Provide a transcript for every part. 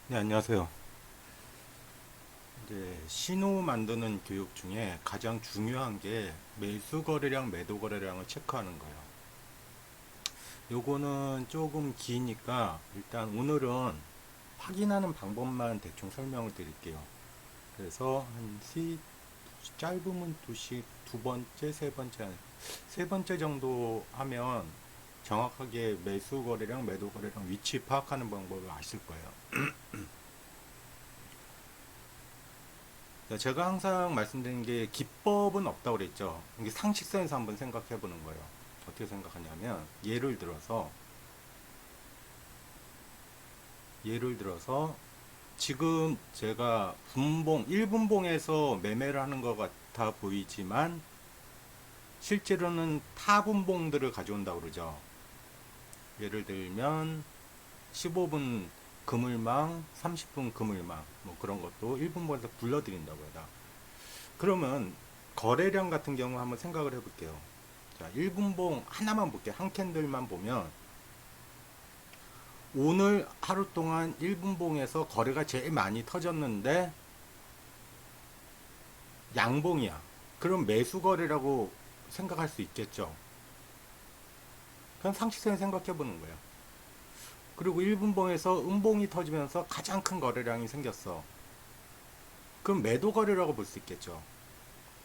네, 안녕하세요. 이제 신호 만드는 교육 중에 가장 중요한 게 매수 거래량, 매도 거래량을 체크하는 거예요. 요거는 조금 기니까 일단 오늘은 확인하는 방법만 대충 설명을 드릴게요. 그래서 짧으면 두 번째, 세 번째 정도 하면 정확하게 매수 거래량, 매도 거래량 위치 파악하는 방법을 아실 거예요. 제가 항상 말씀드린 게 기법은 없다고 그랬죠. 이게 상식선에서 한번 생각해 보는 거예요. 어떻게 생각하냐면 예를 들어서 지금 제가 분봉 1분봉에서 매매를 하는 것 같아 보이지만 실제로는 타분봉들을 가져온다고 그러죠. 예를 들면 15분 그물망, 30분 그물망 뭐 그런 것도 1분봉에서 불러드린다고 해요. 그러면 거래량 같은 경우 한번 생각을 해볼게요. 자, 1분봉 하나만 볼게요. 한 캔들만 보면 오늘 하루 동안 1분봉에서 거래가 제일 많이 터졌는데 양봉이야. 그럼 매수 거래라고 생각할 수 있겠죠. 그냥 상식선에 생각해 보는 거예요. 그리고 1분봉에서 음봉이 터지면서 가장 큰 거래량이 생겼어. 그럼 매도 거래라고 볼 수 있겠죠.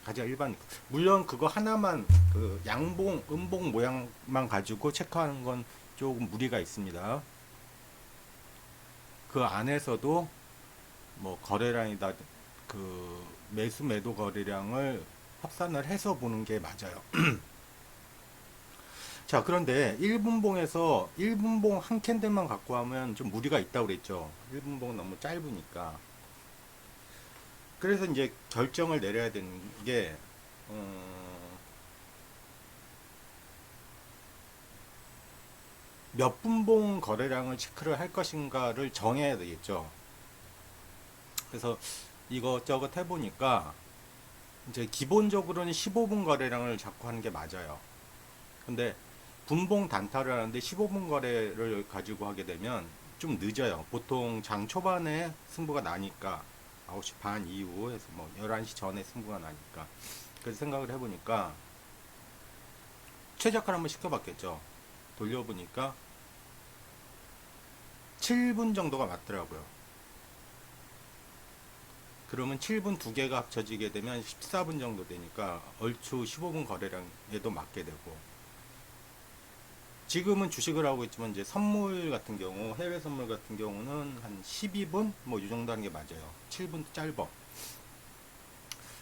가장 일반. 물론 그거 하나만 그 양봉, 음봉 모양만 가지고 체크하는 건 조금 무리가 있습니다. 그 안에서도 뭐 거래량이다 그 매수 매도 거래량을 합산을 해서 보는 게 맞아요. 자, 그런데 1분봉에서 1분봉 한 캔들만 갖고 하면 좀 무리가 있다고 그랬죠. 1분봉은 너무 짧으니까. 그래서 이제 결정을 내려야 되는 게 몇 분봉 거래량을 체크를 할 것인가를 정해야 되겠죠. 그래서 이것저것 해보니까 이제 기본적으로는 15분 거래량을 잡고 하는 게 맞아요. 근데 분봉 단타를 하는데 15분 거래를 가지고 하게 되면 좀 늦어요. 보통 장 초반에 승부가 나니까 9시 반 이후에서 뭐 11시 전에 승부가 나니까. 그래서 생각을 해보니까 최저가를 한번 시켜봤겠죠. 돌려보니까 7분 정도가 맞더라고요. 그러면 7분 두 개가 합쳐지게 되면 14분 정도 되니까 얼추 15분 거래량에도 맞게 되고, 지금은 주식을 하고 있지만 이제 선물 같은 경우, 해외 선물 같은 경우는 한 12분 뭐 이 정도 하는 게 맞아요. 7분 짧아.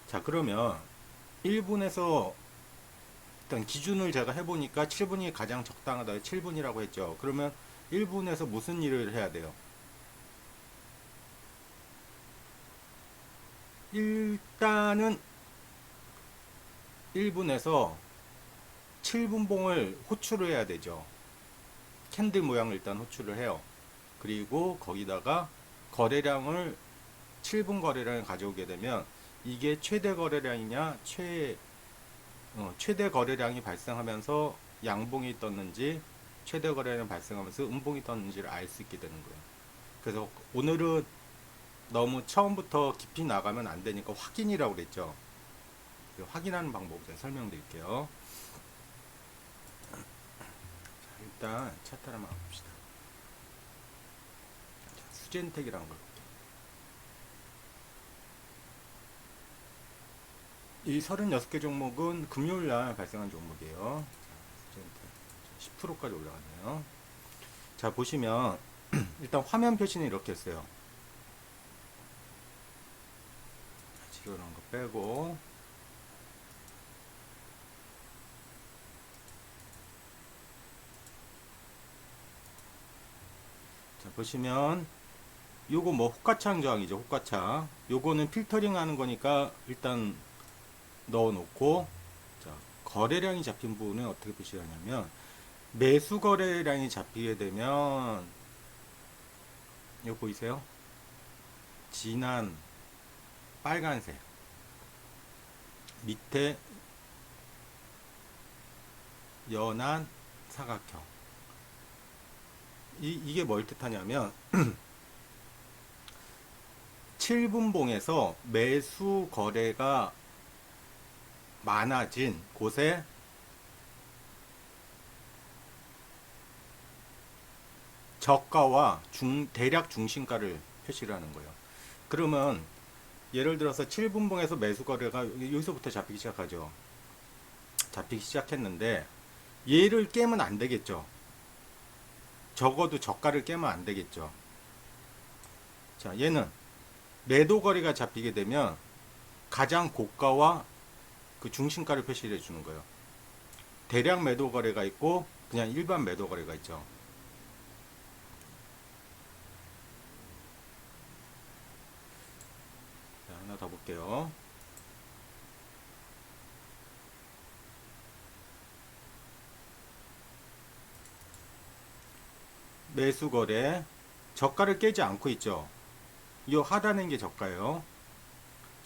자, 그러면 1분에서 일단 기준을 제가 해보니까 7분이 가장 적당하다. 7분이라고 했죠. 그러면 1분에서 무슨 일을 해야 돼요? 일단은 1분에서 7분봉을 호출을 해야 되죠. 캔들 모양을 일단 호출을 해요. 그리고 거기다가 거래량을 7분 거래량을 가져오게 되면 이게 최대 거래량이냐 최대 거래량이 발생하면서 양봉이 떴는지 최대 거래량이 발생하면서 음봉이 떴는지를 알 수 있게 되는 거예요. 그래서 오늘은 너무 처음부터 깊이 나가면 안 되니까 확인이라고 그랬죠. 확인하는 방법을 제가 설명드릴게요. 일단 차트를 한번 봅시다. 수젠텍이라는 걸 볼게요. 이 36개 종목은 금요일 날 발생한 종목이에요. 수젠텍 10%까지 올라갔네요. 자, 보시면 일단 화면 표시는 이렇게 했어요. 지루한 거 빼고, 자, 보시면 요거 뭐 호가창 저항이죠. 호가창. 요거는 필터링 하는 거니까 일단 넣어 놓고, 자, 거래량이 잡힌 부분은 어떻게 표시하냐면 매수 거래량이 잡히게 되면 이거 보이세요? 진한 빨간색, 밑에 연한 사각형. 이게 뭘 뜻하냐면 7분봉에서 매수 거래가 많아진 곳에 저가와 대략 중심가를 표시를 하는 거예요. 그러면 예를 들어서 7분봉에서 매수 거래가 여기서부터 잡히기 시작하죠. 잡히기 시작했는데 얘를 깨면 안 되겠죠. 적어도 저가를 깨면 안 되겠죠. 자, 얘는 매도 거래가 잡히게 되면 가장 고가와 그 중심가를 표시를 해주는 거예요. 대량 매도 거래가 있고 그냥 일반 매도 거래가 있죠. 자, 하나 더 볼게요. 매수 거래 저가를 깨지 않고 있죠. 이 하단에 있는 게 저가예요.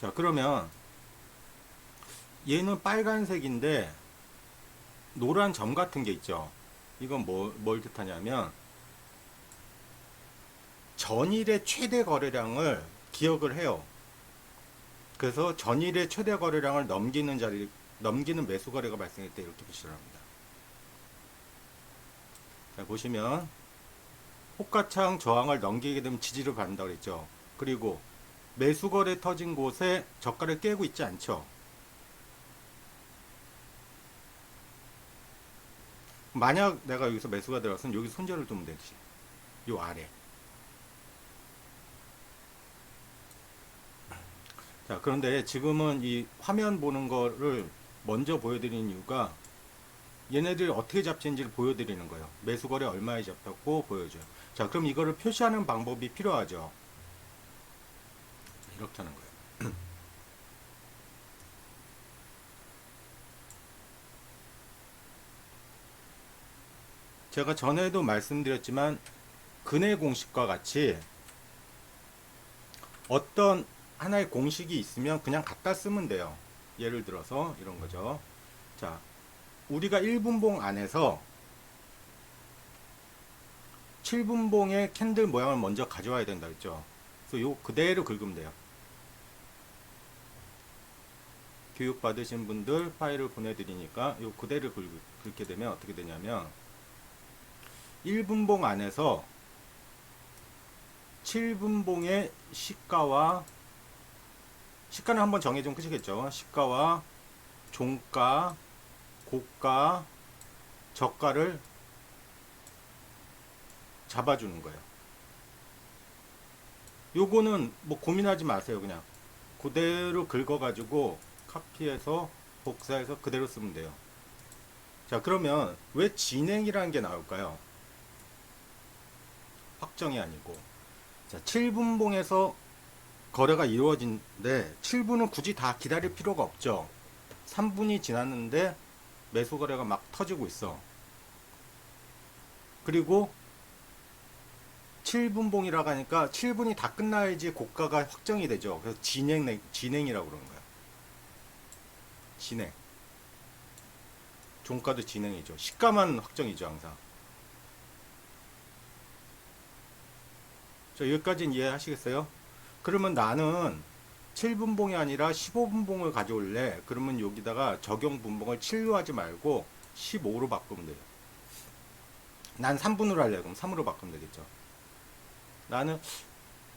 자, 그러면 얘는 빨간색인데 노란 점 같은 게 있죠. 이건 뭘 뜻하냐면 전일의 최대 거래량을 기억을 해요. 그래서 전일의 최대 거래량을 넘기는 매수 거래가 발생할 때 이렇게 표시를 합니다. 자, 보시면 호가창 저항을 넘기게 되면 지지를 받는다고 그랬죠. 그리고 매수 거래 터진 곳에 저가를 깨고 있지 않죠. 만약 내가 여기서 매수가 들어왔으면 여기 손절을 두면 되지. 요 아래. 자, 그런데 지금은 이 화면 보는 거를 먼저 보여드리는 이유가 얘네들이 어떻게 잡히는지를 보여드리는 거예요. 매수 거래 얼마에 잡혔고 보여줘요. 자, 그럼 이거를 표시하는 방법이 필요하죠. 이렇게 하는 거예요. 제가 전에도 말씀드렸지만 근해 공식과 같이 어떤 하나의 공식이 있으면 그냥 갖다 쓰면 돼요. 예를 들어서 이런 거죠. 자, 우리가 1분봉 안에서 7분봉의 캔들 모양을 먼저 가져와야 된다 했죠. 그래서 요 그대로 긁으면 돼요. 교육 받으신 분들 파일을 보내드리니까 요 그대로 긁게 되면 어떻게 되냐면 1분봉 안에서 7분봉의 시가는 한번 정해주면 끝이겠죠. 시가와 종가, 고가, 저가를 잡아주는 거예요. 요거는 뭐 고민하지 마세요. 그냥 그대로 긁어가지고 카피해서 복사해서 그대로 쓰면 돼요. 자, 그러면 왜 진행이라는 게 나올까요? 확정이 아니고. 자, 7분봉에서 거래가 이루어진데 7분은 굳이 다 기다릴 필요가 없죠. 3분이 지났는데 매수 거래가 막 터지고 있어. 그리고 7분봉이라고 하니까 7분이 다 끝나야지 고가가 확정이 되죠. 그래서 진행이라고 그러는 거야. 진행. 종가도 진행이죠. 시가만 확정이죠, 항상. 자, 여기까지는 이해하시겠어요? 그러면 나는 7분봉이 아니라 15분봉을 가져올래. 그러면 여기다가 적용 분봉을 7로 하지 말고 15로 바꾸면 돼요. 난 3분으로 할래. 그럼 3으로 바꾸면 되겠죠. 나는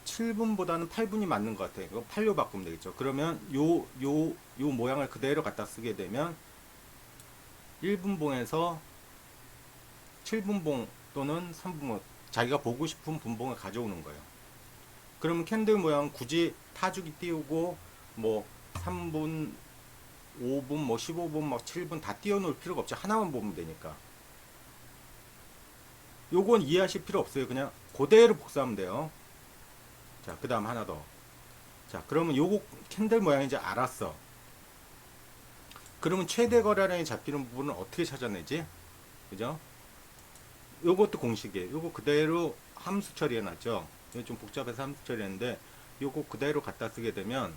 7분보다는 8분이 맞는 것 같아. 그럼 8로 바꾸면 되겠죠. 그러면 요 모양을 그대로 갖다 쓰게 되면 1분봉에서 7분봉 또는 3분봉 자기가 보고 싶은 분봉을 가져오는 거예요. 그러면 캔들 모양 굳이 타주기 띄우고 뭐 3분, 5분, 뭐 15분, 막 7분 다 띄워놓을 필요가 없죠. 하나만 보면 되니까. 요건 이해하실 필요 없어요. 그냥 그대로 복사하면 돼요. 자, 그 다음 하나 더. 자, 그러면 요거 캔들 모양인지 알았어. 그러면 최대 거래량이 잡히는 부분은 어떻게 찾아내지? 그죠? 요것도 공식이에요. 요거 그대로 함수 처리해 놨죠. 이거 좀 복잡해서 함수 처리했는데 요거 그대로 갖다 쓰게 되면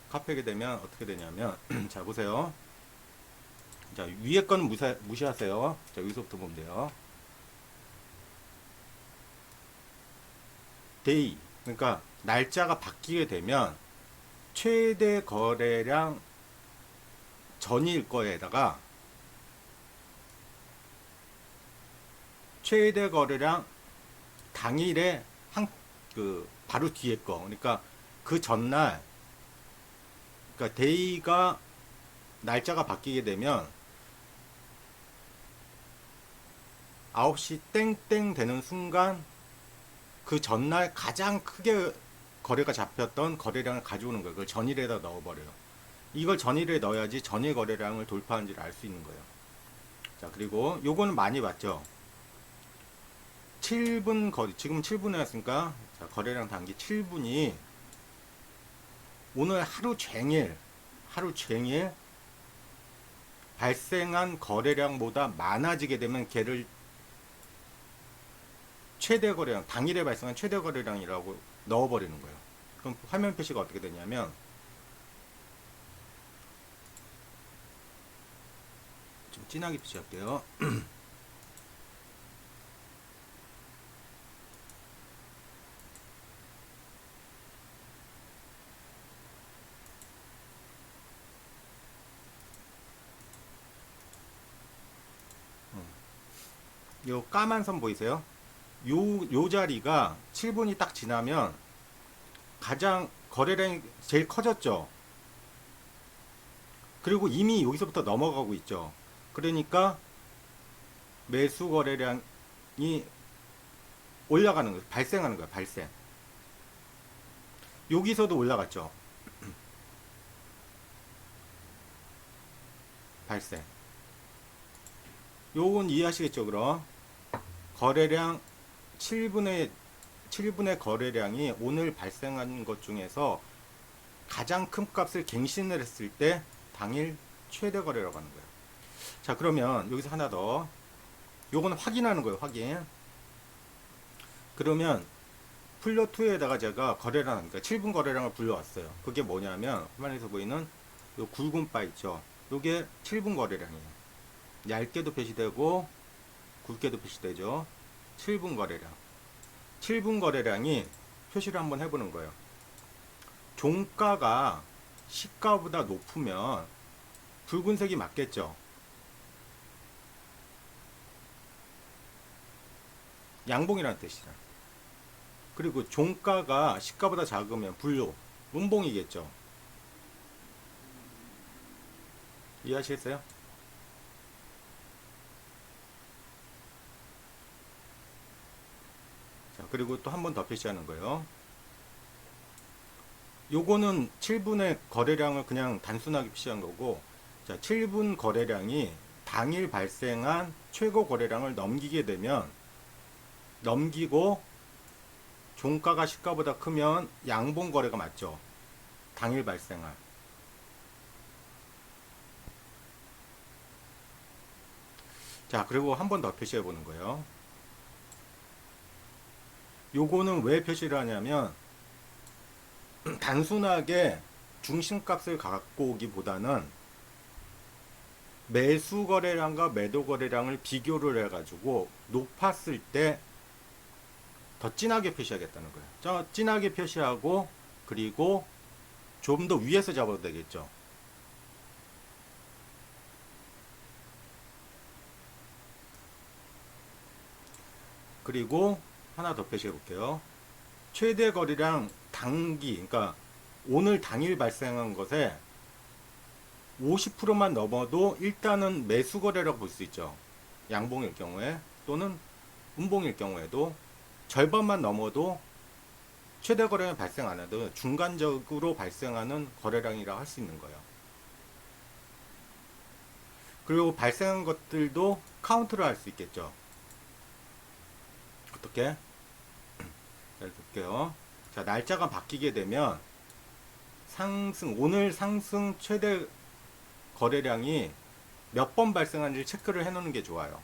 카피하게 되면 어떻게 되냐면 자, 보세요. 자, 위에 거는 무시하세요. 자, 여기서부터 보면 돼요. 데이, 그러니까 날짜가 바뀌게 되면 최대 거래량 전일 거에다가 최대 거래량 당일에 바로 뒤에 거, 그러니까 그 전날, 그러니까 데이가 날짜가 바뀌게 되면 9시 땡땡 되는 순간 그 전날 가장 크게 거래가 잡혔던 거래량을 가져오는 거예요. 그걸 전일에다 넣어버려요. 이걸 전일에 넣어야지 전일 거래량을 돌파한지를 알 수 있는 거예요. 자, 그리고 요거는 많이 봤죠. 7분 거래, 지금 7분에 왔으니까, 자, 거래량 단기 7분이 오늘 하루 종일 발생한 거래량보다 많아지게 되면 걔를 최대 거래량, 당일에 발생한 최대 거래량이라고 넣어버리는 거예요. 그럼 화면 표시가 어떻게 되냐면, 좀 진하게 표시할게요. 요 까만 선 보이세요? 요 자리가 7분이 딱 지나면 가장 거래량이 제일 커졌죠. 그리고 이미 여기서부터 넘어가고 있죠. 그러니까 매수 거래량이 올라가는 거예요. 발생하는 거예요. 발생. 여기서도 올라갔죠. 발생. 요건 이해하시겠죠, 그럼? 거래량 7분의 거래량이 오늘 발생한 것 중에서 가장 큰 값을 갱신을 했을 때 당일 최대 거래라고 하는 거예요. 자, 그러면 여기서 하나 더. 요거는 확인하는 거예요, 확인. 그러면 풀려2에다가 제가 거래량, 그러니까 7분 거래량을 불러왔어요. 그게 뭐냐면 화면에서 보이는 요 굵은 바 있죠. 요게 7분 거래량이에요. 얇게도 표시되고 굵게도 표시되죠. 7분 거래량. 7분 거래량이 표시를 한번 해보는 거예요. 종가가 시가보다 높으면 붉은색이 맞겠죠. 양봉이라는 뜻이죠. 그리고 종가가 시가보다 작으면 분료, 음봉이겠죠. 이해하시겠어요? 자, 그리고 또 한 번 더 표시하는 거예요. 요거는 7분의 거래량을 그냥 단순하게 표시한 거고, 자, 7분 거래량이 당일 발생한 최고 거래량을 넘기게 되면, 넘기고 종가가 시가보다 크면 양봉 거래가 맞죠. 당일 발생한. 자, 그리고 한 번 더 표시해 보는 거예요. 요거는 왜 표시를 하냐면 단순하게 중심값을 갖고 오기보다는 매수 거래량과 매도 거래량을 비교를 해가지고 높았을 때 더 진하게 표시하겠다는 거예요. 저 진하게 표시하고, 그리고 좀 더 위에서 잡아도 되겠죠. 그리고 하나 더 표시해 볼게요. 최대 거래량 단기, 그러니까 오늘 당일 발생한 것에 50%만 넘어도 일단은 매수 거래라고 볼 수 있죠. 양봉일 경우에, 또는 음봉일 경우에도 절반만 넘어도 최대 거래량 발생 안 해도 중간적으로 발생하는 거래량이라고 할 수 있는 거예요. 그리고 발생한 것들도 카운트를 할 수 있겠죠. 어떻게? 잘 볼게요. 자, 날짜가 바뀌게 되면 오늘 상승 최대 거래량이 몇 번 발생한지 체크를 해 놓는 게 좋아요.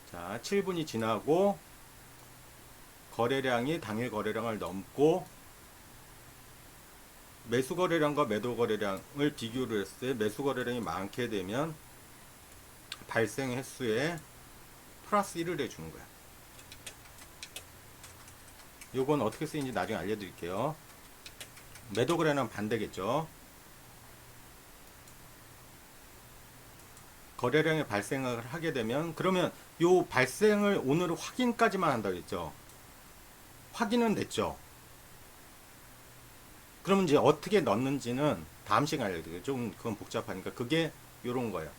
자, 7분이 지나고 거래량이 당일 거래량을 넘고 매수 거래량과 매도 거래량을 비교를 했을 때 매수 거래량이 많게 되면 발생 횟수에 플러스 1을 해주는 거야. 요건 어떻게 쓰이는지 나중에 알려드릴게요. 매도 거래는 반대겠죠. 거래량이 발생을 하게 되면, 그러면 요 발생을 오늘 확인까지만 한다고 했죠. 확인은 됐죠. 그러면 이제 어떻게 넣는지는 다음 시간에 알려드릴게요. 좀 그건 복잡하니까. 그게 요런 거예요.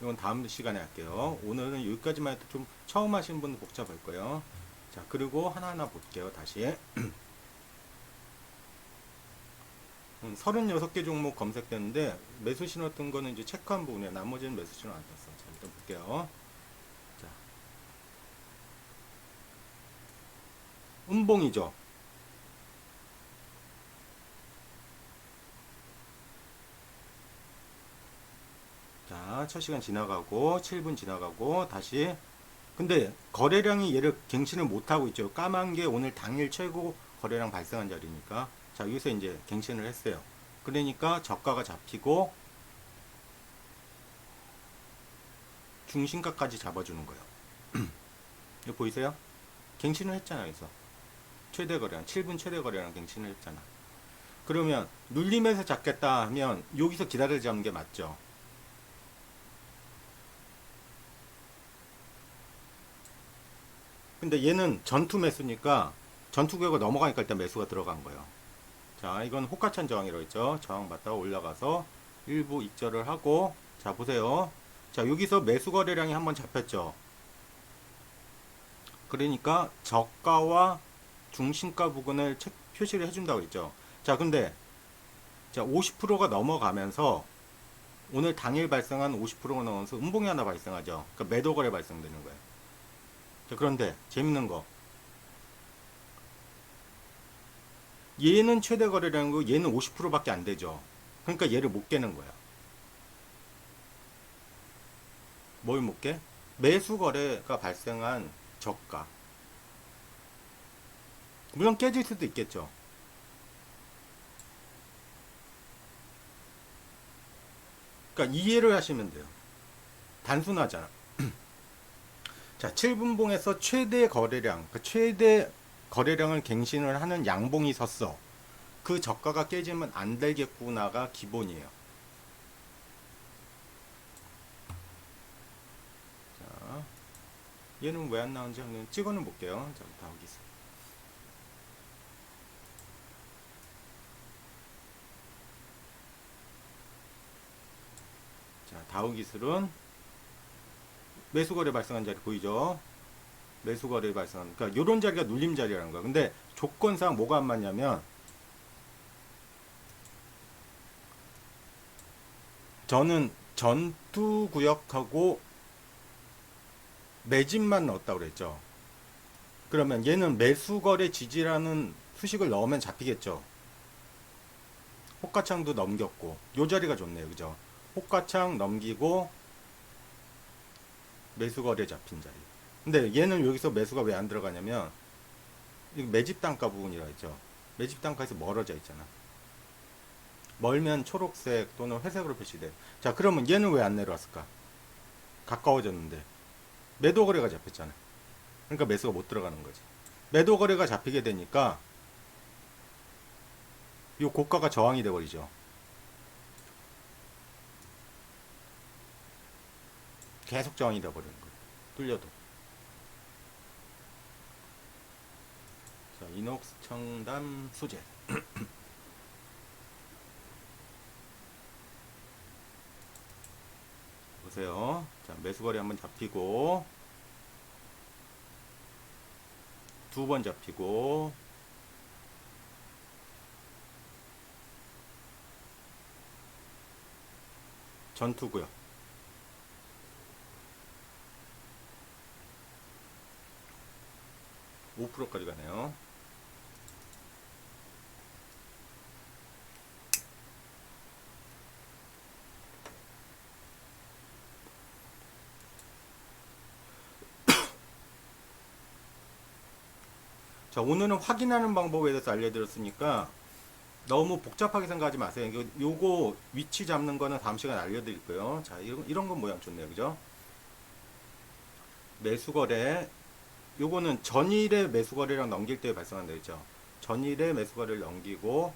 이건 다음 시간에 할게요. 오늘은 여기까지만 해도 좀 처음 하시는 분은 복잡할 거예요. 자, 그리고 하나하나 볼게요. 다시. 36개 종목 검색됐는데 매수 신호 뜬 거는 이제 체크한 부분이에요. 나머지는 매수 신호 안 떴어. 자, 일단 볼게요. 자, 음봉이죠. 자, 첫 시간 지나가고 7분 지나가고 다시, 근데 거래량이 얘를 갱신을 못하고 있죠. 까만 게 오늘 당일 최고 거래량 발생한 자리니까. 자, 여기서 이제 갱신을 했어요. 그러니까 저가가 잡히고 중심가까지 잡아주는 거예요. 이거 보이세요? 갱신을 했잖아요. 그래서 최대 거래량 7분 최대 거래량 갱신을 했잖아. 그러면 눌림에서 잡겠다 하면 여기서 기다려 잡는 게 맞죠. 근데 얘는 전투 매수니까 전투 구역을 넘어가니까 일단 매수가 들어간 거예요. 자, 이건 호가찬 저항이라고 했죠. 저항 맞다가 올라가서 일부 익절을 하고, 자 보세요. 자, 여기서 매수 거래량이 한번 잡혔죠. 그러니까 저가와 중심가 부근을 표시를 해준다고 했죠. 자, 근데 자 50%가 넘어가면서 오늘 당일 발생한 50%가 넘어서 음봉이 하나 발생하죠. 그러니까 매도 거래 발생되는 거예요. 자, 그런데 재밌는 거, 얘는 최대 거래량이고 얘는 50%밖에 안 되죠. 그러니까 얘를 못 깨는 거야. 뭘 못 깨? 매수 거래가 발생한 저가. 물론 깨질 수도 있겠죠. 그러니까 이해를 하시면 돼요. 단순하잖아. 자, 7분봉에서 최대 거래량, 그러니까 최대 거래량을 갱신을 하는 양봉이 섰어. 그 저가가 깨지면 안 되겠구나가 기본이에요. 자, 얘는 왜 안 나오는지 한번 찍어는 볼게요. 자, 다우기스. 자, 다우기술은 매수거래 발생한 자리 보이죠? 매수거래 발생한, 그러니까 요런 자리가 눌림 자리라는 거야. 근데 조건상 뭐가 안 맞냐면, 저는 전투구역하고 매집만 넣었다고 그랬죠. 그러면 얘는 매수거래 지지라는 수식을 넣으면 잡히겠죠. 호가창도 넘겼고, 요 자리가 좋네요. 그죠? 호가창 넘기고 매수거래 잡힌 자리. 근데 얘는 여기서 매수가 왜 안 들어가냐면, 이거 매집 단가 부분이라 했죠. 매집 단가에서 멀어져 있잖아. 멀면 초록색 또는 회색으로 표시돼. 자, 그러면 얘는 왜 안 내려왔을까? 가까워졌는데 매도 거래가 잡혔잖아. 그러니까 매수가 못 들어가는 거지. 매도 거래가 잡히게 되니까 이 고가가 저항이 돼 버리죠. 계속 저항이 돼 버리는 거예요. 뚫려도. 자, 이녹스 청담 소재. 보세요. 자, 매수거래 한번 잡히고, 두 번 잡히고, 전투고요. 5%까지 가네요. 자, 오늘은 확인하는 방법에 대해서 알려드렸으니까 너무 복잡하게 생각하지 마세요. 요거 위치 잡는 거는 다음 시간에 알려드릴 거예요. 자, 이런 건 모양 좋네요. 그죠? 매수거래. 요거는 전일의 매수거래량 넘길 때 발생한다 했죠. 전일의 매수거래를 넘기고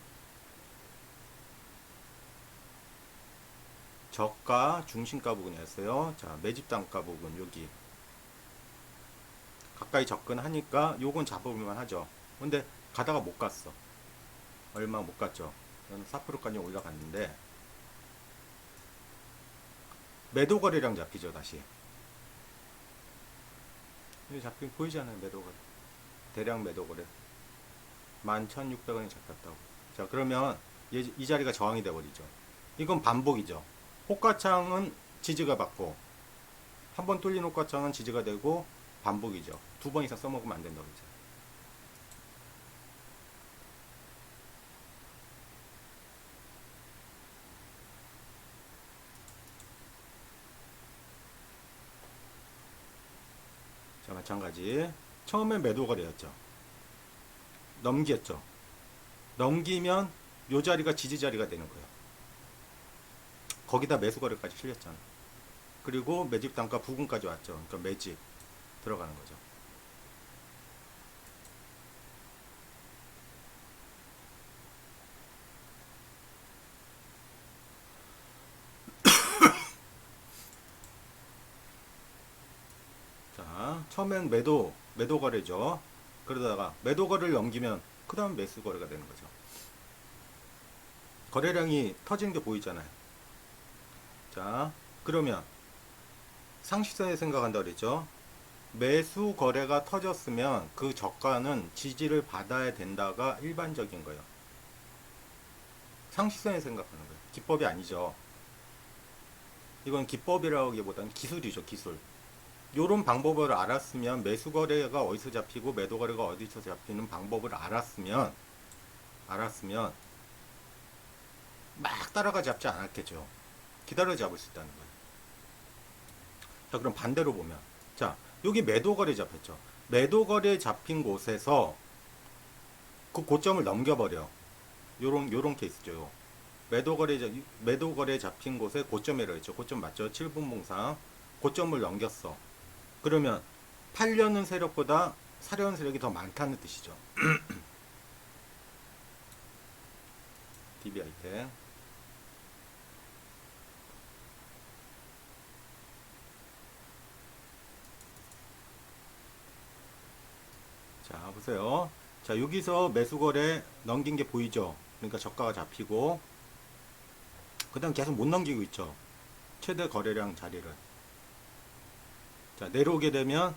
저가 중심가 부분이었어요. 자, 매집 단가 부분 여기 가까이 접근하니까 요건 잡아볼만 하죠. 근데 가다가 못 갔어. 얼마 못 갔죠. 4%까지 올라갔는데 매도 거래량 잡히죠. 다시 여기 잡힌 보이잖아요. 매도 거래 대량 매도 거래 11,600원이 잡혔다고. 자, 그러면 이 자리가 저항이 돼버리죠. 이건 반복이죠. 호가창은 지지가 받고 한 번 뚫린 호가창은 지지가 되고 반복이죠. 두 번 이상 써먹으면 안 된다고 그러죠. 자, 마찬가지. 처음에 매도 거래였죠. 넘겼죠. 넘기면 요 자리가 지지 자리가 되는 거예요. 거기다 매수 거래까지 실렸잖아. 그리고 매집 단가 부근까지 왔죠. 그러니까 매집 들어가는 거죠. 자, 처음엔 매도 거래죠. 그러다가 매도 거래를 넘기면 그 다음 매수 거래가 되는 거죠. 거래량이 터지는 게 보이잖아요. 자, 그러면 상식선에 생각한다 그랬죠. 매수 거래가 터졌으면 그 저가는 지지를 받아야 된다가 일반적인 거예요. 상식선에 생각하는 거예요. 기법이 아니죠. 이건 기법이라기보다는 기술이죠. 기술. 요런 방법을 알았으면 매수 거래가 어디서 잡히고 매도 거래가 어디서 잡히는 방법을 알았으면 막 따라가 잡지 않았겠죠. 기다려 잡을 수 있다는 거예요. 자, 그럼 반대로 보면, 자, 여기 매도 거래 잡혔죠. 매도 거래 잡힌 곳에서 그 고점을 넘겨버려. 요런 케이스죠. 매도 거래 잡힌 곳에 고점이라고 했죠. 고점 맞죠? 7분봉상 고점을 넘겼어. 그러면 팔려는 세력보다 사려는 세력이 더 많다는 뜻이죠. DBI 때. 자, 보세요. 자, 여기서 매수거래 넘긴 게 보이죠? 그러니까 저가가 잡히고, 그 다음 계속 못 넘기고 있죠. 최대 거래량 자리를. 자, 내려오게 되면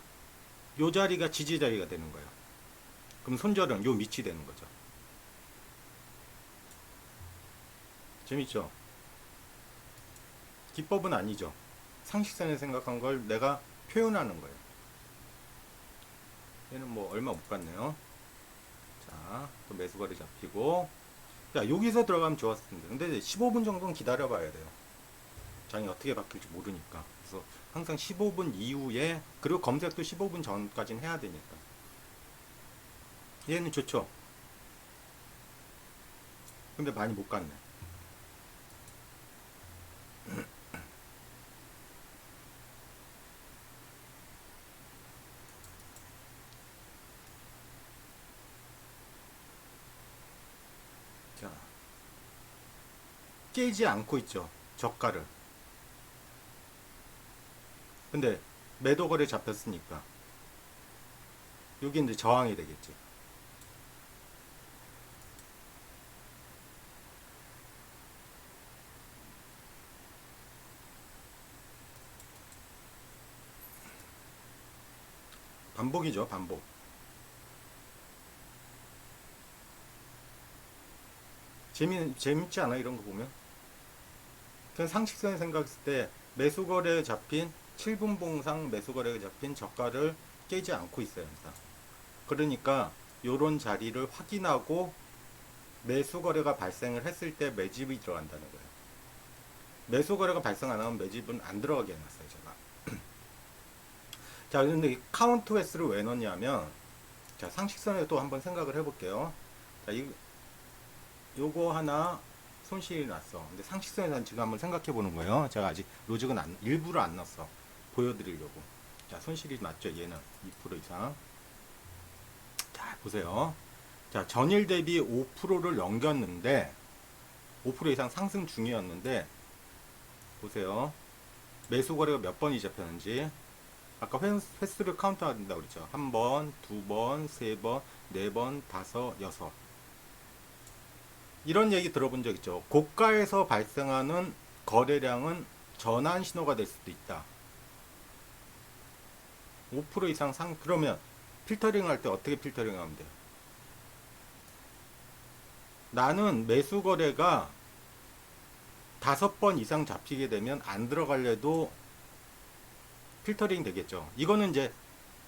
요 자리가 지지 자리가 되는 거예요. 그럼 손절은 요 밑이 되는 거죠. 재밌죠? 기법은 아니죠. 상식선에 생각한 걸 내가 표현하는 거예요. 얘는 뭐 얼마 못 갔네요. 자, 또 매수거래 잡히고. 자, 여기서 들어가면 좋았을 텐데. 근데 15분 정도는 기다려 봐야 돼요. 장이 어떻게 바뀔지 모르니까. 그래서 항상 15분 이후에, 그리고 검색도 15분 전까지는 해야 되니까. 얘는 좋죠. 근데 많이 못 갔네. 자, 깨지 않고 있죠. 저가를. 근데 매도 거래 잡혔으니까 여기 이제 저항이 되겠지. 반복이죠. 반복. 재밌지 않아? 이런 거 보면? 그냥 상식선에 생각했을 때 매수거래에 잡힌 7분봉상 매수거래에 잡힌 저가를 깨지 않고 있어요. 항상. 그러니까 요런 자리를 확인하고 매수거래가 발생을 했을 때 매집이 들어간다는 거예요. 매수거래가 발생 안 하면 매집은 안 들어가게 해놨어요. 제가. 자, 근데 이 카운트 S를 왜 넣냐면, 자, 상식선에 또 한번 생각을 해볼게요. 자, 요거 하나 손실이 났어. 근데 상식선에서 지금 한번 생각해 보는 거예요. 제가 아직 로직은 일부러 안 넣었어. 보여드리려고. 자, 손실이 났죠. 얘는 2% 이상. 자, 보세요. 자, 전일 대비 5%를 넘겼는데 5% 이상 상승 중이었는데 보세요. 매수 거래가 몇 번이 잡혔는지. 아까 횟수를 카운트한다 그랬죠. 한 번, 두 번, 세 번, 네 번, 다섯, 여섯. 이런 얘기 들어본 적 있죠. 고가에서 발생하는 거래량은 전환 신호가 될 수도 있다. 5% 이상 그러면 필터링 할 때 어떻게 필터링 하면 돼요? 나는 매수 거래가 5번 이상 잡히게 되면 안 들어갈래도 필터링 되겠죠. 이거는 이제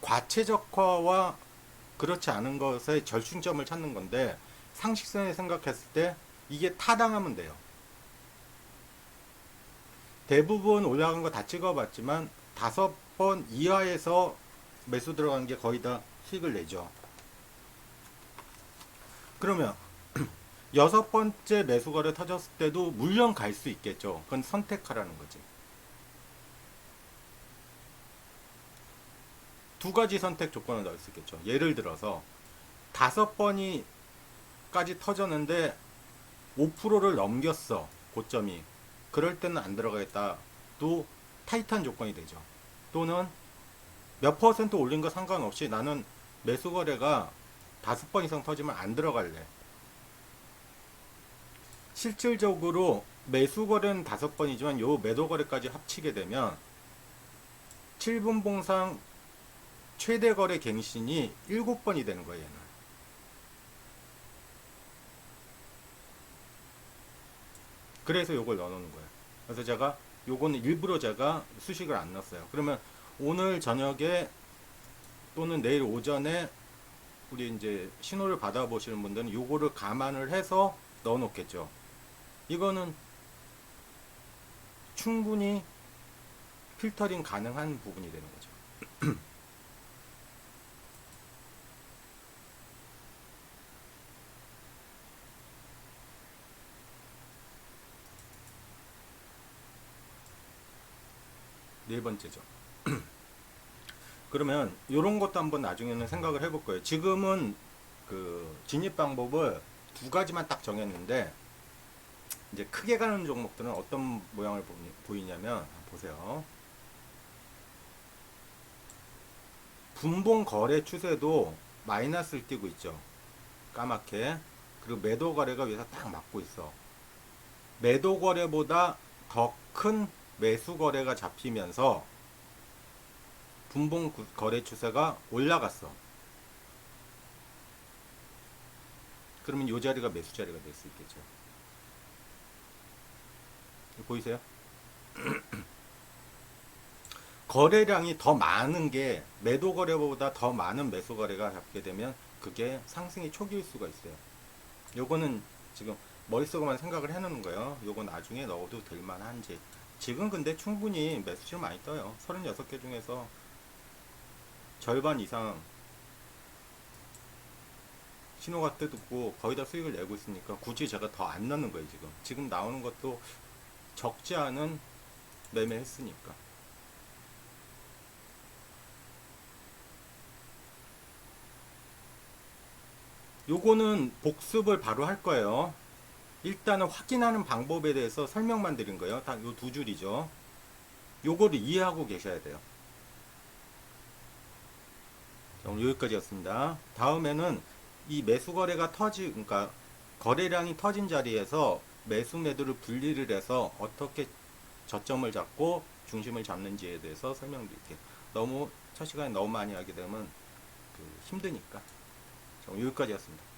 과체적화와 그렇지 않은 것의 절충점을 찾는 건데 상식선에 생각했을 때 이게 타당하면 돼요. 대부분 올라간 거 다 찍어봤지만 5번 이하에서 매수 들어간 게 거의 다 수익을 내죠. 그러면 6번째 매수 거래 터졌을 때도 물론 갈 수 있겠죠. 그건 선택하라는 거지. 두 가지 선택 조건을 넣을 수 있겠죠. 예를 들어서 5번이 까지 터졌는데 5%를 넘겼어. 고점이. 그럴 때는 안 들어가겠다. 또 타이트한 조건이 되죠. 또는 몇 퍼센트 올린 거 상관없이 나는 매수 거래가 5번 이상 터지면 안 들어갈래. 실질적으로 매수 거래는 5번이지만 요 매도 거래까지 합치게 되면 7분봉상 최대 거래 갱신이 7번이 되는 거예요. 얘는. 그래서 요걸 넣어놓는 거예요. 그래서 제가 요거는 일부러 제가 수식을 안 넣었어요. 그러면 오늘 저녁에 또는 내일 오전에 우리 이제 신호를 받아보시는 분들은 요거를 감안을 해서 넣어놓겠죠. 이거는 충분히 필터링 가능한 부분이 되는 거죠. 네 번째죠. 그러면 이런 것도 한번 나중에는 생각을 해볼 거예요. 지금은 그 진입 방법을 두 가지만 딱 정했는데 이제 크게 가는 종목들은 어떤 모양을 보이냐면 보세요. 분봉 거래 추세도 마이너스를 띄고 있죠. 까맣게. 그리고 매도 거래가 위에서 딱 맞고 있어. 매도 거래보다 더 큰 매수 거래가 잡히면서 분봉 거래 추세가 올라갔어. 그러면 이 자리가 매수 자리가 될 수 있겠죠. 보이세요? 거래량이 더 많은 게 매도 거래보다 더 많은 매수 거래가 잡게 되면 그게 상승의 초기일 수가 있어요. 요거는 지금 머릿속에만 생각을 해놓는 거예요. 요거 나중에 넣어도 될 만한지. 지금 근데 충분히 매수시 많이 떠요. 36개 중에서 절반 이상 신호가 뜨고 거의 다 수익을 내고 있으니까 굳이 제가 더 안 넣는 거예요. 지금 나오는 것도 적지 않은 매매했으니까. 요거는 복습을 바로 할 거예요. 일단은 확인하는 방법에 대해서 설명만 드린 거예요. 다 요 두 줄이죠. 요거를 이해하고 계셔야 돼요. 자, 오늘 여기까지였습니다. 다음에는 이 매수 거래가 그러니까 거래량이 터진 자리에서 매수 매도를 분리를 해서 어떻게 저점을 잡고 중심을 잡는지에 대해서 설명드릴게요. 너무 첫 시간에 너무 많이 하게 되면 힘드니까. 자, 오늘 여기까지였습니다.